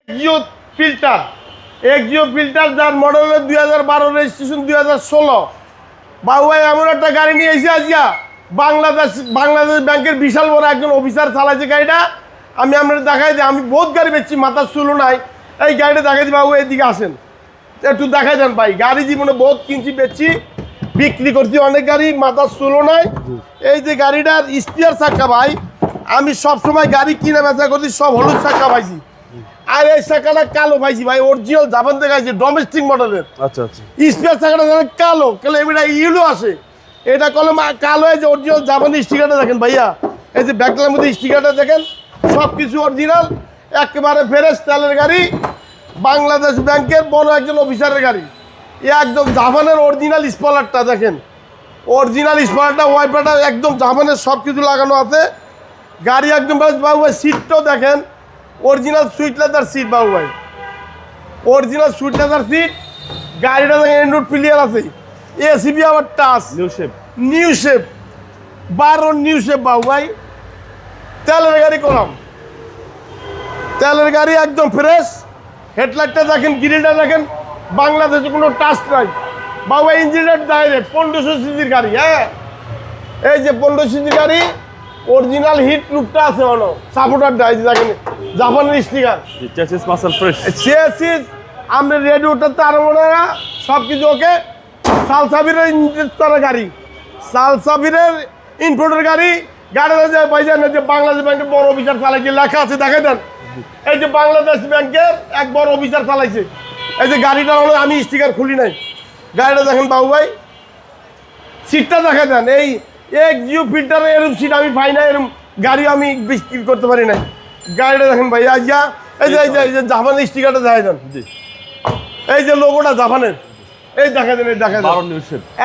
Jio filter Axio filter যার model 2012 registration 2016। বাবু ভাই এমন একটা গাড়ি নিয়ে এসে আসিয়া বাংলাদেশ ব্যাংকের বিশাল বড় একজন অফিসার চালাইছে গাড়িটা। আমি আপনার দেখাই দিই, আমি বহুত গাড়ি বেচছি, মাথার চুলো নাই। এই গাড়িটা দেখাই দিই বাবু, এইদিকে আসেন একটু দেখাই দেন ভাই। গাড়ি জীবনে বহুত কিনছি, বেচছি, বিক্রি করছি অনেক গাড়ি, মাথার চুলো নাই। এই যে গাড়িটার স্টিয়ার চাকা ভাই, আমি সবসময় গাড়ি কিনে বেচা করছি, সব হলুদ চাকা পাইছি। আর এই চাকাটা কালো পাইছি ভাই, অরিজিনাল জাপান থেকে আছে, ডোমেস্টিক মডেলের। আচ্ছা আচ্ছা, স্পেয়ার চাকাটা কালো, কালো এটা ইউলো আসে, এটা কলম কালো। এই যে অরিজিনাল জাপানি স্টিকারটা দেখেন ভাইয়া, এই যে ব্যাকলার মধ্যে স্টিকারটা দেখেন, সব কিছু অরিজিনাল, একেবারে ফ্রেশ তেলের গাড়ি, বাংলাদেশ ব্যাংকের বড় একজন অফিসারের গাড়ি। এ একদম জাপানের অরিজিনাল স্পলারটা দেখেন, অরিজিনাল স্পলারটা, ওয়াইপারটা একদম জাপানের, সব কিছু লাগানো আছে। গাড়ি একদম বাবু ভাই, সিটটাও দেখেন অরিজিনাল সুইট লেদার সিট বাবু ভাই, অরিজিনাল সুইট লেদার সিট। গাড়িটা দেখেন এন্ড্রয়েড প্লেয়ার আছে, এসিবি আবার touch, new shape 12 new shape বাবু ভাই। তেলের গাড়ি করলাম, তেলের গাড়ি একদম ফ্রেশ। হেডলাইটটা দেখেন, গ্রিলটা দেখেন, বাংলাদেশে কোনো টাচ নাই বাবু ভাই। ইঞ্জিনটা ডাইরেক্ট 1500 সিসির গাড়ি। হ্যাঁ, এই যে 1500 সিসির গাড়ি, অরিজিনাল হিট লুকটা আছে হলো, সাপোর্টার ডাইজ দেখেন, জাপানের sticker, chassis muscle fresh, chassis আমরা রেডিওটাতে আরো মনে হয় সব কিছু ওকে। সালসাবিরের ইনভেস্ট করা গাড়ি, সালসাবিরের ইনভোর্টার গাড়ি। গাড়িটা যে পাইছেন যে বাংলাদেশ ব্যাংকের বড় অফিসার চালাইছে, লেখা আছে দেখে দেন, এই যে বাংলাদেশ ব্যাংকের এক বড় অফিসার চালাইছে। এই যে গাড়িটা হলো, আমি স্টিকার খুলি নাই, গাড়িটা দেখেন বাবু ভাই, সিটটা দেখা দেন। এই এক্সিও ফিল্টারে এরকম সিট আমি পাই না, এরকম গাড়ি আমি বিক্রি করতে পারি না। গাড়িটা দেখেন ভাই, আইয়া এই যে এই যে জাপানের স্টিকারটা দেখা দেন, এই যে লোগোটা জাপানের, এই দেখা দেন, এই দেখা দেন,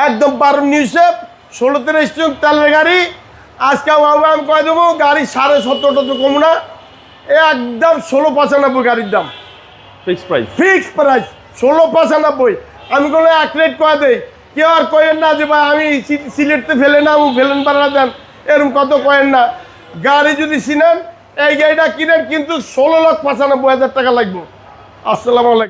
একদম 12 নিউ শেপ, 16তে রেজিস্ট্রেশন তেলের গাড়ি। আজকে আমি কয়ে দেবো গাড়ি 17.5 কম না, একদম 1695 গাড়ির দাম, ফিক্সড প্রাইস, ফিক্সড প্রাইস 1695। আমি কোনো এক রেট কয়ে দেই, কেউ আর কয়েন না যে ভাই আমি সিলেটতে ফেলে না, ফেলেন পারা দেন, এরকম কত কয়েন না। গাড়ি যদি চিনেন, এই গাড়িটা কিনেন, কিন্তু 16,95,000 টাকা লাগবে। আসসালামু আলাইকুম।